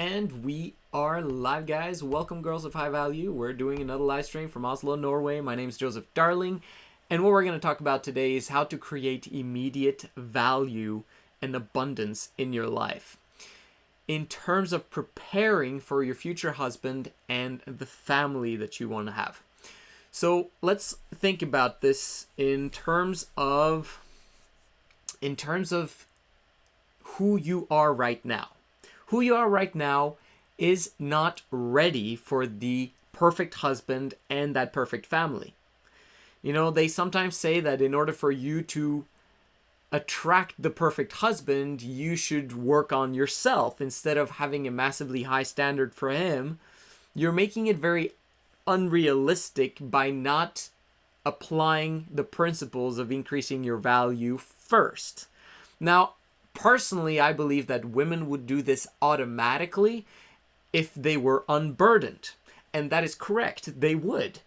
And we are live, guys. Welcome, girls of high value. We're doing another live stream from Oslo, Norway. My name is Joseph Darling, and what we're going to talk about today is how to create immediate value and abundance in your life in terms of preparing for your future husband and the family that you want to have. So let's think about this in terms of who you are right now. Who you are right now is not ready for the perfect husband and that perfect family. You know, they sometimes say that in order for you to attract the perfect husband, you should work on yourself instead of having a massively high standard for him. You're making it very unrealistic by not applying the principles of increasing your value first. Now, personally, I believe that women would do this automatically if they were unburdened. And that is correct, they would.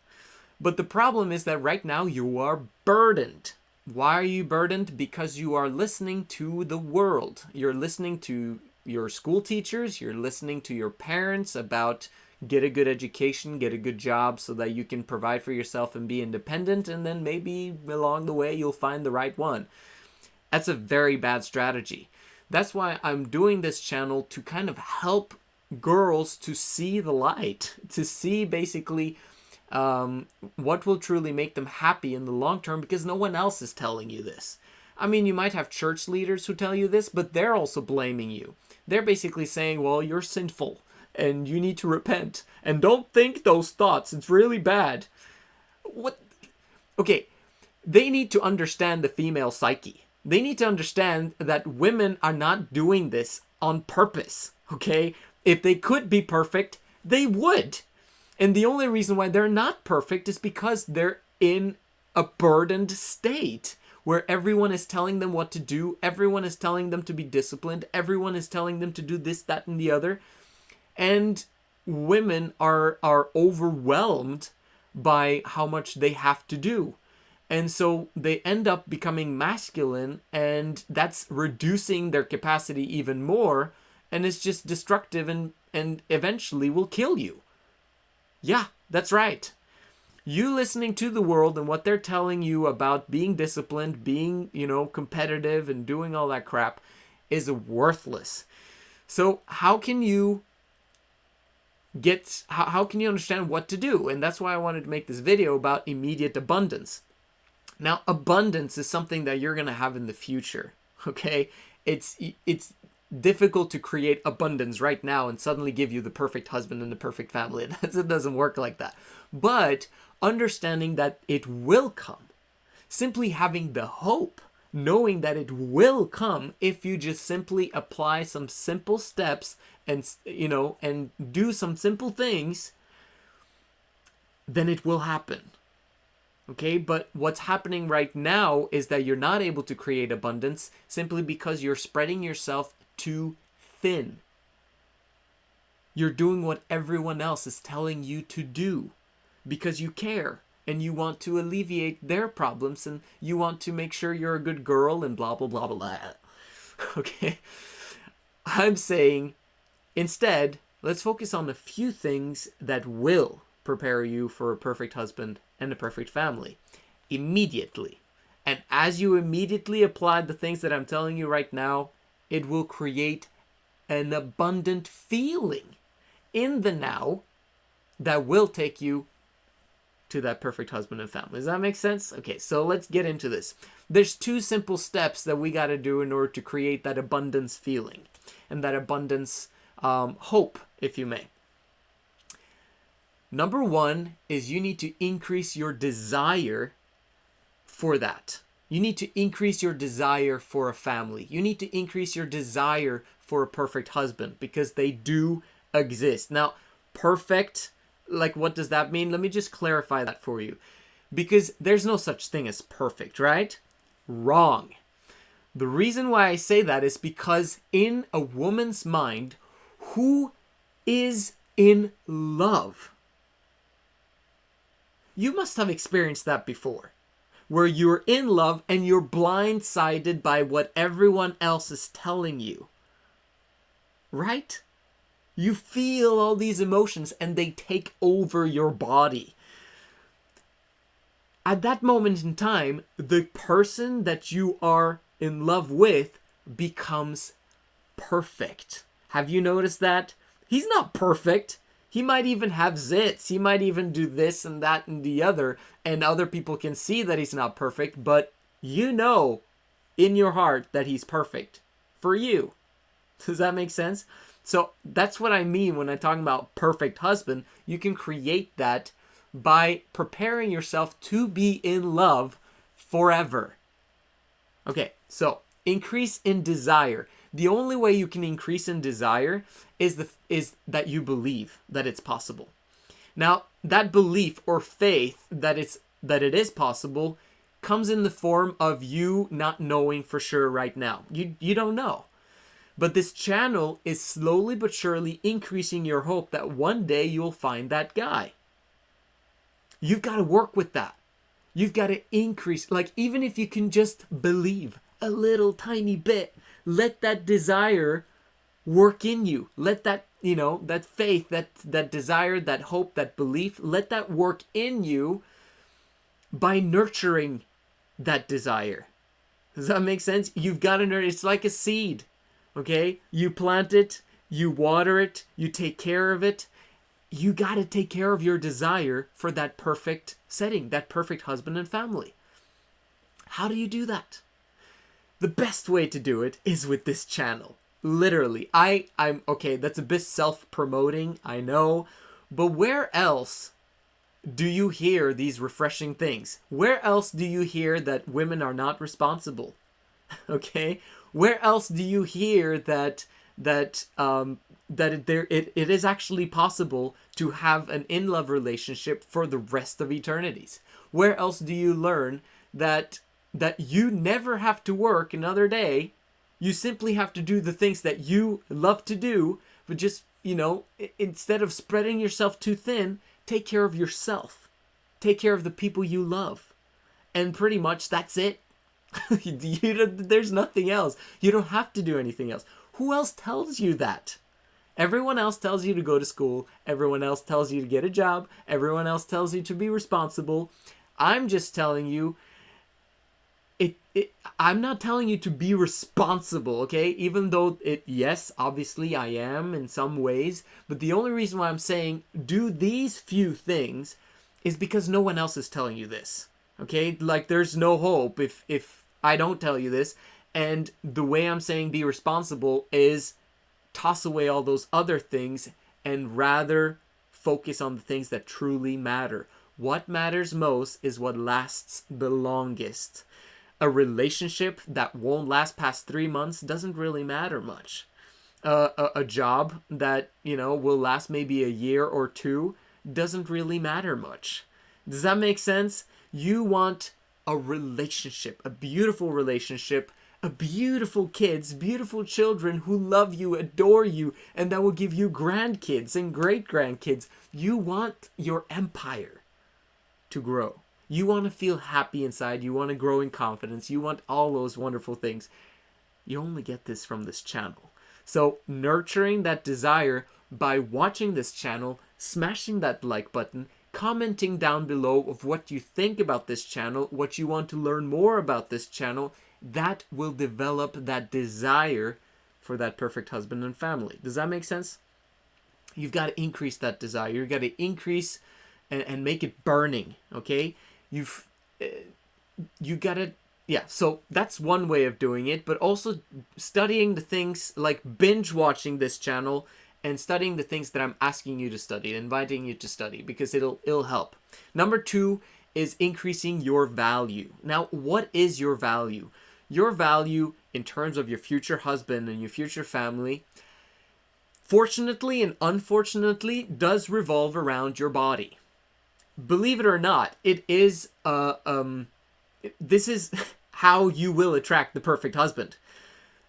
But the problem is that right now you are burdened. Why are you burdened? Because you are listening to the world. You're listening to your school teachers, you're listening to your parents about get a good education, get a good job so that you can provide for yourself and be independent, and then maybe along the way you'll find the right one. That's a very bad strategy. That's why I'm doing this channel, to kind of help girls to see the light, to see basically what will truly make them happy in the long term, because no one else is telling you this. I mean, you might have church leaders who tell you this, but they're also blaming you. They're basically saying, well, you're sinful and you need to repent and don't think those thoughts. It's really bad. What? Okay, they need to understand the female psyche. They need to understand that women are not doing this on purpose, okay? If they could be perfect, they would. And the only reason why they're not perfect is because they're in a burdened state where everyone is telling them what to do, everyone is telling them to be disciplined, everyone is telling them to do this, that, and the other. And women are overwhelmed by how much they have to do. And so they end up becoming masculine, and that's reducing their capacity even more, and it's just destructive and eventually will kill you. Yeah, that's right. You listening to the world and what they're telling you about being disciplined, being, competitive and doing all that crap is worthless. So how can you understand what to do? And that's why I wanted to make this video about immediate abundance. Now, abundance is something that you're going to have in the future, okay? It's difficult to create abundance right now and suddenly give you the perfect husband and the perfect family. It doesn't work like that. But understanding that it will come, simply having the hope, knowing that it will come if you just simply apply some simple steps and, and do some simple things, then it will happen. Okay, but what's happening right now is that you're not able to create abundance simply because you're spreading yourself too thin. You're doing what everyone else is telling you to do because you care and you want to alleviate their problems and you want to make sure you're a good girl and blah, blah, blah, blah. Okay, I'm saying instead, let's focus on a few things that will prepare you for a perfect husband and a perfect family immediately. And as you immediately apply the things that I'm telling you right now, it will create an abundant feeling in the now that will take you to that perfect husband and family. Does that make sense? Okay, so let's get into this. There's two simple steps that we got to do in order to create that abundance feeling and that abundance hope, if you may. Number one is you need to increase your desire for that. You need to increase your desire for a family. You need to increase your desire for a perfect husband because they do exist. Now, perfect, like what does that mean? Let me just clarify that for you. Because there's no such thing as perfect, right? Wrong. The reason why I say that is because in a woman's mind, who is in love? You must have experienced that before, where you're in love and you're blindsided by what everyone else is telling you. Right? You feel all these emotions and they take over your body. At that moment in time, the person that you are in love with becomes perfect. Have you noticed that? He's not perfect. He might even have zits. He might even do this and that and the other. And other people can see that he's not perfect. But you know in your heart that he's perfect for you. Does that make sense? So that's what I mean when I'm talking about perfect husband. You can create that by preparing yourself to be in love forever. Okay, so increase in desire. The only way you can increase in desire is that you believe that it's possible. Now, that belief or faith that it is possible comes in the form of you not knowing for sure right now. You don't know. But this channel is slowly but surely increasing your hope that one day you'll find that guy. You've got to work with that. You've got to increase, like even if you can just believe a little tiny bit, let that desire work in you. Let that, that faith, that desire, that hope, that belief, let that work in you by nurturing that desire. Does that make sense? You've got to nurture. It's like a seed, okay? You plant it, you water it, you take care of it. You got to take care of your desire for that perfect setting, that perfect husband and family. How do you do that? The best way to do it is with this channel. Literally. I'm okay, that's a bit self-promoting, I know. But where else do you hear these refreshing things? Where else do you hear that women are not responsible? Okay? Where else do you hear that it is actually possible to have an in-love relationship for the rest of eternities? Where else do you learn that you never have to work another day? You simply have to do the things that you love to do, but just, instead of spreading yourself too thin, take care of yourself. Take care of the people you love. And pretty much that's it. There's nothing else. You don't have to do anything else. Who else tells you that? Everyone else tells you to go to school. Everyone else tells you to get a job. Everyone else tells you to be responsible. I'm just telling you, I'm not telling you to be responsible, okay? Even though yes, obviously I am in some ways. But the only reason why I'm saying do these few things is because no one else is telling you this, okay? Like there's no hope if I don't tell you this. And the way I'm saying be responsible is toss away all those other things and rather focus on the things that truly matter. What matters most is what lasts the longest. A relationship that won't last past 3 months doesn't really matter much. A job that, will last maybe a year or two doesn't really matter much. Does that make sense? You want a relationship, a beautiful relationship, a beautiful kids, beautiful children who love you, adore you, and that will give you grandkids and great-grandkids. You want your empire to grow. You want to feel happy inside. You want to grow in confidence. You want all those wonderful things. You only get this from this channel. So nurturing that desire by watching this channel, smashing that like button, commenting down below of what you think about this channel, what you want to learn more about this channel, that will develop that desire for that perfect husband and family. Does that make sense? You've got to increase that desire. You've got to increase and make it burning, okay? You got to, yeah, so that's one way of doing it, but also studying the things, like binge watching this channel and studying the things that I'm asking you to study, inviting you to study, because it'll help. Number 2 is increasing your value. Now, what is your value? Your value in terms of your future husband and your future family, fortunately and unfortunately, does revolve around your body. Believe it or not, it is this is how you will attract the perfect husband.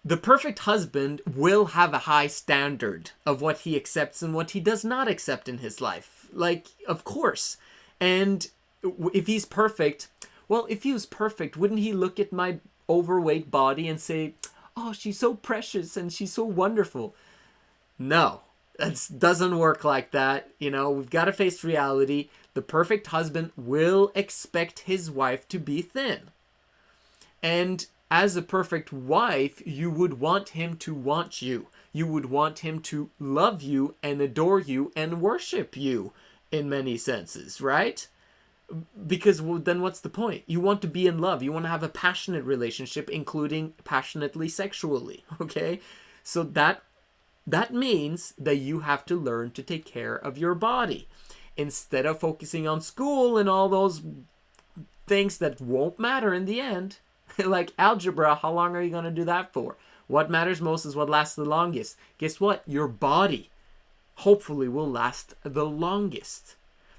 The perfect husband will have a high standard of what he accepts and what he does not accept in his life. Like, of course. And if he's perfect, well, if he was perfect, wouldn't he look at my overweight body and say, oh, she's so precious and she's so wonderful? No. That doesn't work like that. We've got to face reality. The perfect husband will expect his wife to be thin. And as a perfect wife, you would want him to want you. You would want him to love you and adore you and worship you in many senses, right? Because then what's the point? You want to be in love. You want to have a passionate relationship, including passionately sexually, okay? So that means that you have to learn to take care of your body. Instead of focusing on school and all those things that won't matter in the end, like algebra, how long are you going to do that for? What matters most is what lasts the longest. Guess what? Your body hopefully will last the longest.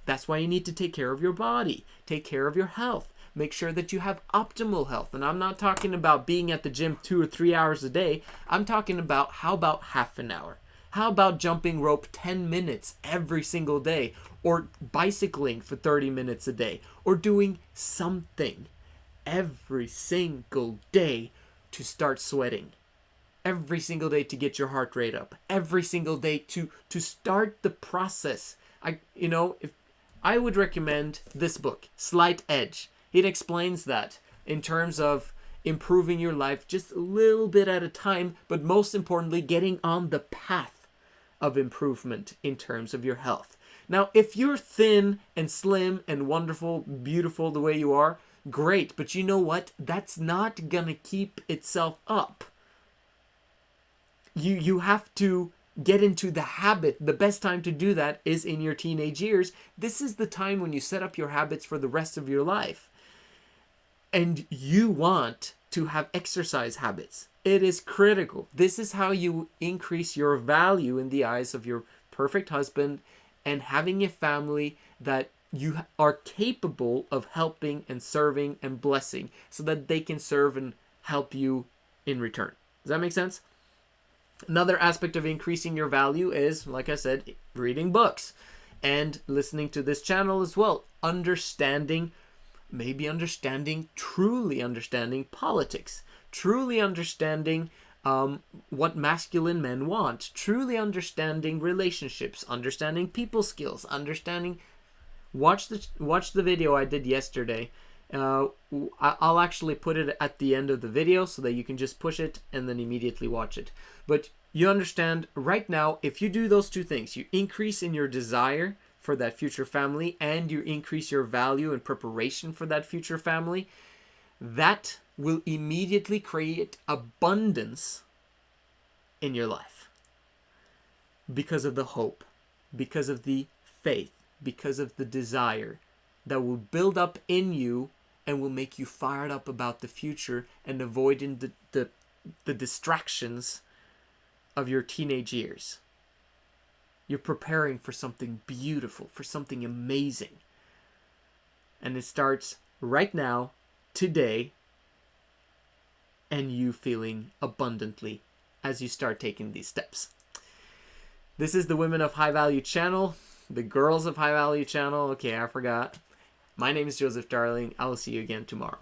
That's why you need to take care of your body. Take care of your health. Make sure that you have optimal health. And I'm not talking about being at the gym 2 or 3 hours a day. I'm talking about, how about half an hour? How about jumping rope 10 minutes every single day? Or bicycling for 30 minutes a day? Or doing something every single day to start sweating? Every single day to get your heart rate up. Every single day to start the process. If I would recommend this book, Slight Edge. It explains that in terms of improving your life just a little bit at a time, but most importantly, getting on the path of improvement in terms of your health. Now, if you're thin and slim and wonderful, beautiful the way you are, great. But you know what? That's not gonna keep itself up. You have to get into the habit. The best time to do that is in your teenage years. This is the time when you set up your habits for the rest of your life. And you want to have exercise habits. It is critical. This is how you increase your value in the eyes of your perfect husband and having a family that you are capable of helping and serving and blessing so that they can serve and help you in return. Does that make sense? Another aspect of increasing your value is, like I said, reading books and listening to this channel as well. Truly understanding politics, truly understanding what masculine men want, truly understanding relationships, understanding people skills, watch the video I did yesterday. I'll actually put it at the end of the video so that you can just push it and then immediately watch it. But you understand right now, if you do those two things, you increase in your desire for that future family and you increase your value and preparation for that future family, that will immediately create abundance in your life because of the hope, because of the faith, because of the desire that will build up in you and will make you fired up about the future and avoiding the distractions of your teenage years. You're preparing for something beautiful, for something amazing. And it starts right now, today, and you feeling abundantly as you start taking these steps. This is the Women of High Value channel, the Girls of High Value channel. Okay, I forgot. My name is Joseph Darling. I will see you again tomorrow.